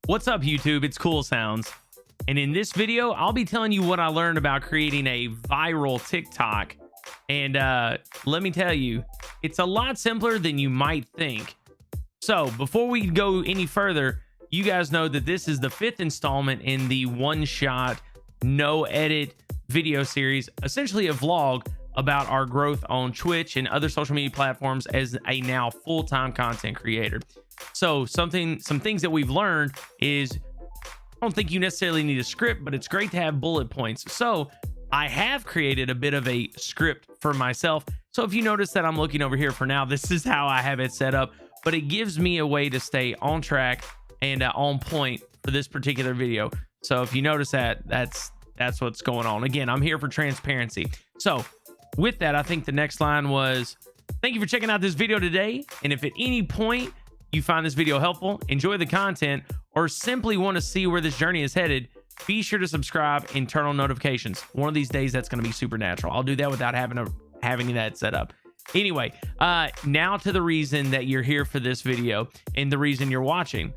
What's up, YouTube? It's Coolsounds. And in this video, I'll be telling you what I learned about creating a viral TikTok. And let me tell you, it's a lot simpler than you might think. So before we go any further, you guys know that this is the 5th installment in the one-shot, no-edit video series, essentially a vlog about our growth on Twitch and other social media platforms as a now full-time content creator. So some things that we've learned is, I don't think you necessarily need a script, but it's great to have bullet points. So I have created a bit of a script for myself. So if you notice that I'm looking over here for now, this is how I have it set up, but it gives me a way to stay on track and on point for this particular video. So if you notice that, that's what's going on. Again, I'm here for transparency. So with that, I think the next line was, thank you for checking out this video today. And if at any point you find this video helpful, enjoy the content, or simply want to see where this journey is headed, be sure to subscribe and turn on notifications. One of these days, that's going to be supernatural. I'll do that without having that set up. Anyway, now to the reason that you're here for this video and the reason you're watching.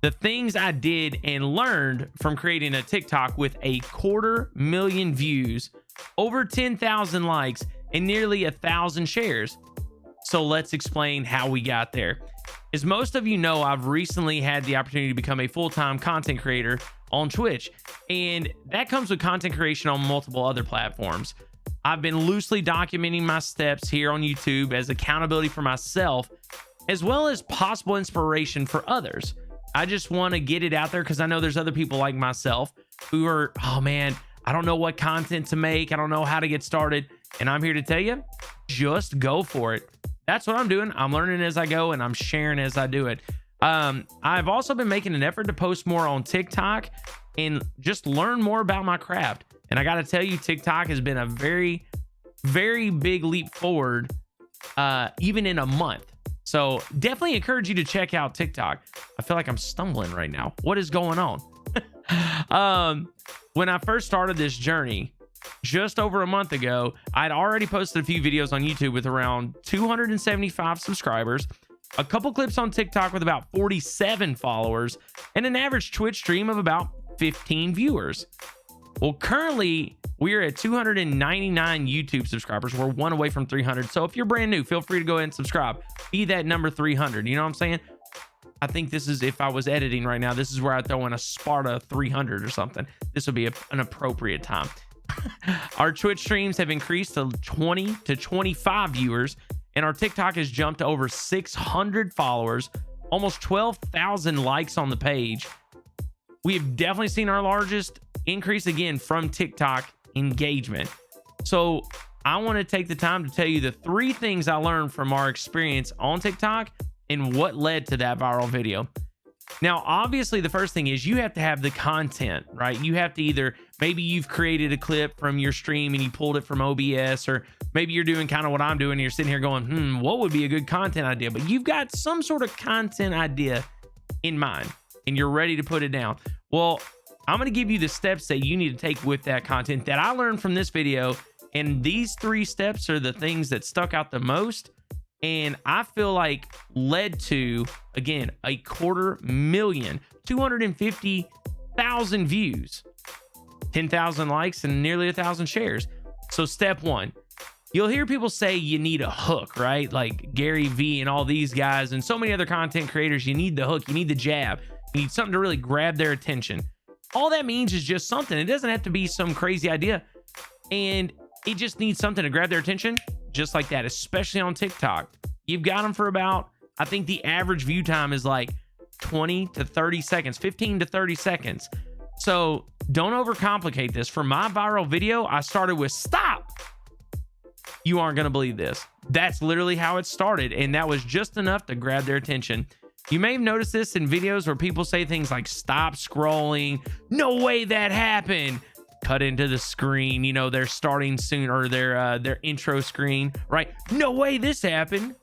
The things I did and learned from creating a TikTok with 250,000 views, over 10,000 likes, and nearly 1,000 shares. So let's explain how we got there. As most of you know, I've recently had the opportunity to become a full-time content creator on Twitch, and that comes with content creation on multiple other platforms. I've been loosely documenting my steps here on YouTube as accountability for myself, as well as possible inspiration for others. I just want to get it out there because I know there's other people like myself who are, oh man, I don't know what content to make. I don't know how to get started. And I'm here to tell you, just go for it. That's what I'm doing. I'm learning as I go and I'm sharing as I do it. I've also been making an effort to post more on TikTok and just learn more about my craft. And I got to tell you, TikTok has been a very, very big leap forward, even in a month. So definitely encourage you to check out TikTok. I feel like I'm stumbling right now. What is going on? When I first started this journey, just over a month ago, I'd already posted a few videos on YouTube with around 275 subscribers, a couple clips on TikTok with about 47 followers, and an average Twitch stream of about 15 viewers. Well, currently, we're at 299 YouTube subscribers. We're one away from 300. So if you're brand new, feel free to go ahead and subscribe. Be that number 300. You know what I'm saying? I think this is, if I was editing right now, this is where I throw in a Sparta 300 or something. This would be an appropriate time. Our Twitch streams have increased to 20 to 25 viewers, and our TikTok has jumped to over 600 followers, almost 12,000 likes on the page. We have definitely seen our largest increase again from TikTok engagement. So I want to take the time to tell you the 3 things I learned from our experience on TikTok and what led to that viral video. Now, obviously, the first thing is you have to have the content, right? You have to either, maybe you've created a clip from your stream and you pulled it from OBS, or maybe you're doing kind of what I'm doing and you're sitting here going, what would be a good content idea? But you've got some sort of content idea in mind and you're ready to put it down. Well, I'm going to give you the steps that you need to take with that content that I learned from this video. And these 3 steps are the things that stuck out the most. And I feel like led to, again, 250,000, 250,000 views, 10,000 likes, and nearly 1,000 shares. So step 1, you'll hear people say you need a hook, right? Like Gary Vee and all these guys and so many other content creators, you need the hook, you need the jab, you need something to really grab their attention. All that means is just something. It doesn't have to be some crazy idea. And it just needs something to grab their attention. Just like that, especially on TikTok. You've got them for about, I think the average view time is like 20 to 30 seconds, 15 to 30 seconds. So don't overcomplicate this. For my viral video, I started with stop. You aren't going to believe this. That's literally how it started. And that was just enough to grab their attention. You may have noticed this in videos where people say things like stop scrolling. No way that happened. Cut into the screen, you know, they're starting soon, or their intro screen, right? No way this happened.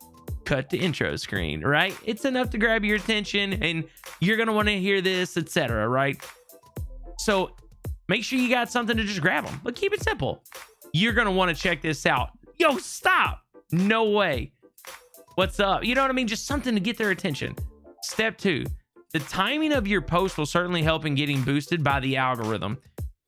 Cut to intro screen, right? It's enough to grab your attention and you're going to want to hear this, etc., right? So make sure you got something to just grab them, but keep it simple. You're going to want to check this out. Yo, stop. No way. What's up? You know what I mean? Just something to get their attention. Step 2, the timing of your post will certainly help in getting boosted by the algorithm.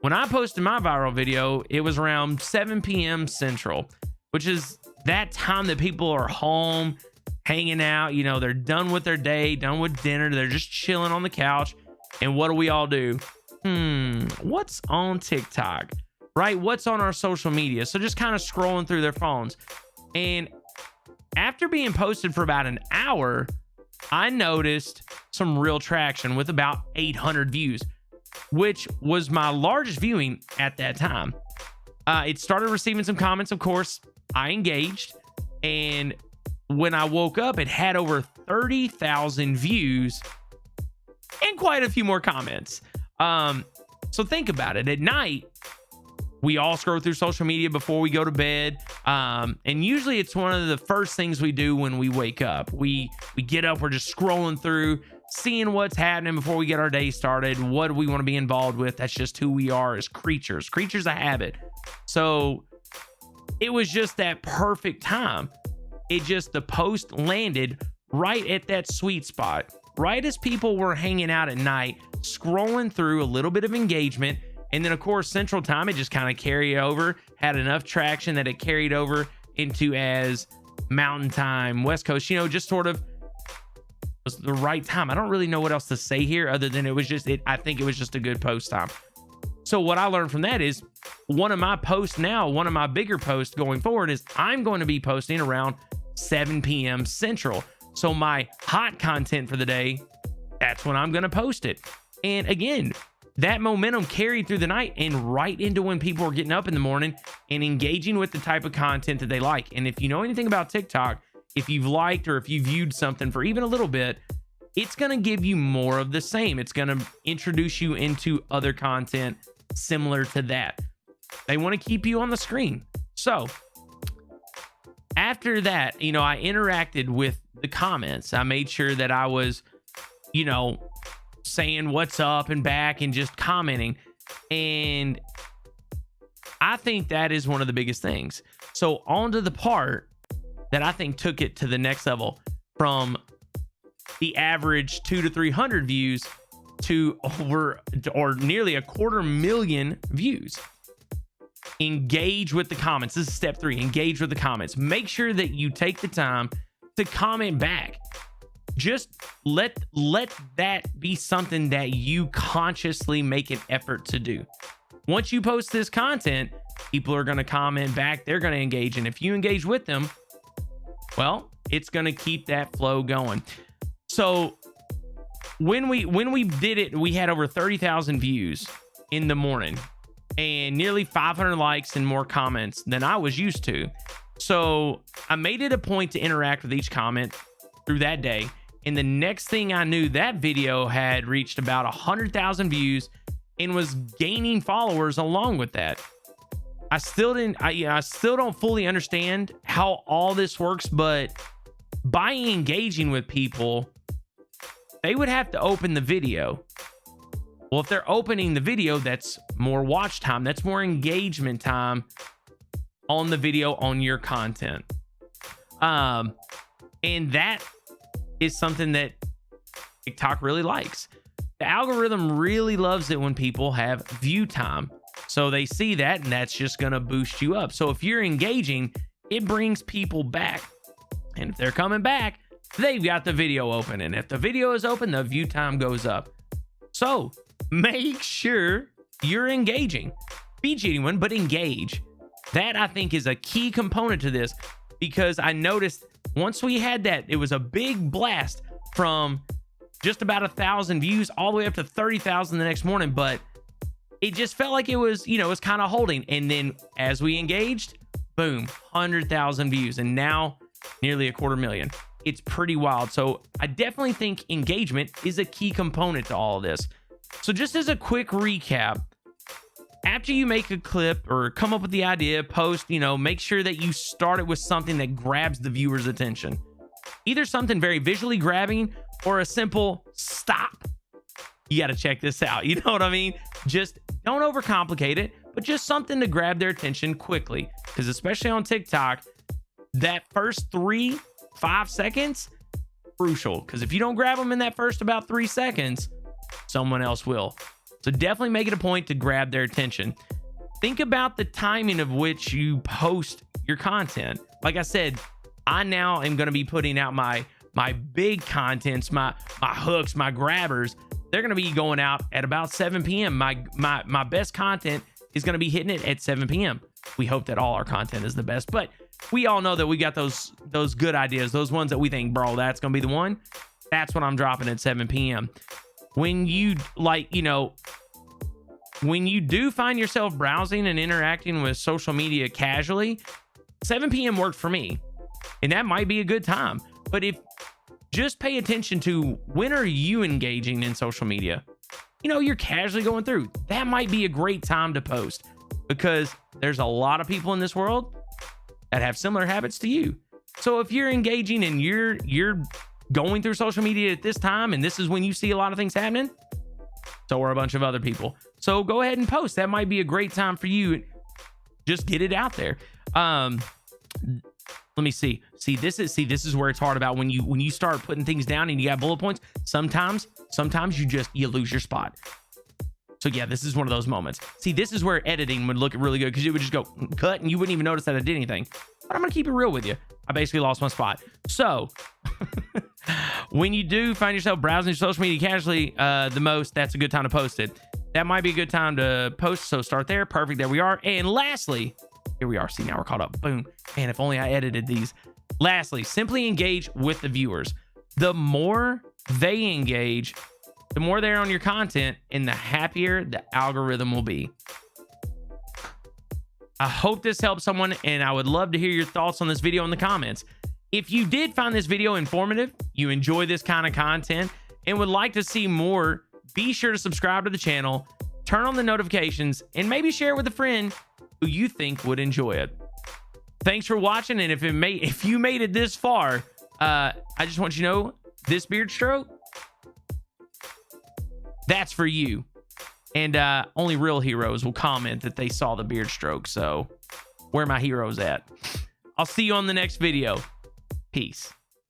When I posted my viral video, it was around 7 p.m. Central, which is that time that people are home, hanging out. You know, they're done with their day, done with dinner. They're just chilling on the couch. And what do we all do? What's on TikTok, right? What's on our social media? So just kind of scrolling through their phones. And after being posted for about an hour, I noticed some real traction with about 800 views, which was my largest viewing at that time. It started receiving some comments, of course. I engaged, and when I woke up, it had over 30,000 views and quite a few more comments. So think about it. At night, we all scroll through social media before we go to bed. And usually it's one of the first things we do when we wake up. We get up, we're just scrolling through, seeing what's happening before we get our day started. What do we want to be involved with? That's just who we are as creatures of habit. So it was just that perfect time. The post landed right at that sweet spot, right as people were hanging out at night, scrolling through, a little bit of engagement. And then, of course, Central Time, it just kind of carried over, had enough traction that it carried over into as Mountain Time, West Coast, you know, just sort of was the right time. I don't really know what else to say here other than I think it was just a good post time. So what I learned from that is one of my bigger posts going forward is I'm going to be posting around 7 p.m. Central. So my hot content for the day, that's when I'm going to post it. And again, that momentum carried through the night and right into when people are getting up in the morning and engaging with the type of content that they like. And if you know anything about TikTok, if you've liked or if you viewed something for even a little bit, it's going to give you more of the same. It's going to introduce you into other content similar to that. They want to keep you on the screen. So after that, you know, I interacted with the comments. I made sure that I was, you know, saying what's up and back and just commenting. And I think that is one of the biggest things. So on to the part that I think took it to the next level, from the average 200 to 300 views to over or nearly 250,000 views. Engage with the comments. This is step 3. Engage with the comments. Make sure that you take the time to comment back. Just let that be something that you consciously make an effort to do. Once you post this content, people are going to comment back. They're going to engage. And if you engage with them, well, it's going to keep that flow going. So when we did it, we had over 30,000 views in the morning and nearly 500 likes and more comments than I was used to. So I made it a point to interact with each comment through that day. And the next thing I knew, that video had reached about 100,000 views and was gaining followers along with that. I still don't fully understand how all this works, but by engaging with people, they would have to open the video. Well, if they're opening the video, that's more watch time. That's more engagement time on the video, on your content. And that is something that TikTok really likes. The algorithm really loves it when people have view time. So they see that, and that's just going to boost you up. So if you're engaging, it brings people back. And if they're coming back, they've got the video open. And if the video is open, the view time goes up. So make sure you're engaging. Be genuine, but engage. That, I think, is a key component to this, because I noticed once we had that, it was a big blast from just about 1,000 views all the way up to 30,000 the next morning. But it just felt like it was, you know, it was kind of holding. And then as we engaged, boom, 100,000 views. And now nearly 250,000. It's pretty wild. So I definitely think engagement is a key component to all of this. So just as a quick recap, after you make a clip or come up with the idea, post, you know, make sure that you start it with something that grabs the viewer's attention. Either something very visually grabbing or a simple stop. You got to check this out. You know what I mean? Just don't overcomplicate it, but just something to grab their attention quickly. Because especially on TikTok, that first 3-5 seconds, crucial, because if you don't grab them in that first about 3 seconds, someone else will. So definitely make it a point to grab their attention. Think about the timing of which you post your content. Like I said, I now am going to be putting out my big contents, my hooks, my grabbers. They're going to be going out at about 7 p.m. My best content is going to be hitting it at 7 p.m. We hope that all our content is the best, but we all know that we got those good ideas, those ones that we think, bro, that's going to be the one. That's what I'm dropping at 7 p.m. When you when you do find yourself browsing and interacting with social media casually, 7 p.m. worked for me, and that might be a good time. But if just pay attention to when are you engaging in social media? You're casually going through. That might be a great time to post, because there's a lot of people in this world that have similar habits to you. So if you're engaging and you're going through social media at this time, and this is when you see a lot of things happening, so are a bunch of other people. So go ahead and post. That might be a great time for you. Just get it out there. Let me see. This is where it's hard about when you start putting things down and you got bullet points. Sometimes you lose your spot. So yeah, this is one of those moments. See, this is where editing would look really good, because it would just go cut and you wouldn't even notice that I did anything. But I'm gonna keep it real with you. I basically lost my spot. So when you do find yourself browsing social media casually the most, that's a good time to post it. That might be a good time to post. So start there. Perfect. There we are. And lastly, here we are. See, now we're caught up. Boom. Man, if only I edited these. Lastly, simply engage with the viewers. The more they engage, the more they're on your content, and the happier the algorithm will be. I hope this helps someone, and I would love to hear your thoughts on this video in the comments. If you did find this video informative, you enjoy this kind of content, and would like to see more, be sure to subscribe to the channel, turn on the notifications, and maybe share it with a friend who you think would enjoy it. Thanks for watching, and if you made it this far, I just want you to know, this beard stroke, that's for you. And only real heroes will comment that they saw the beard stroke. So where my heroes at? I'll see you on the next video. Peace.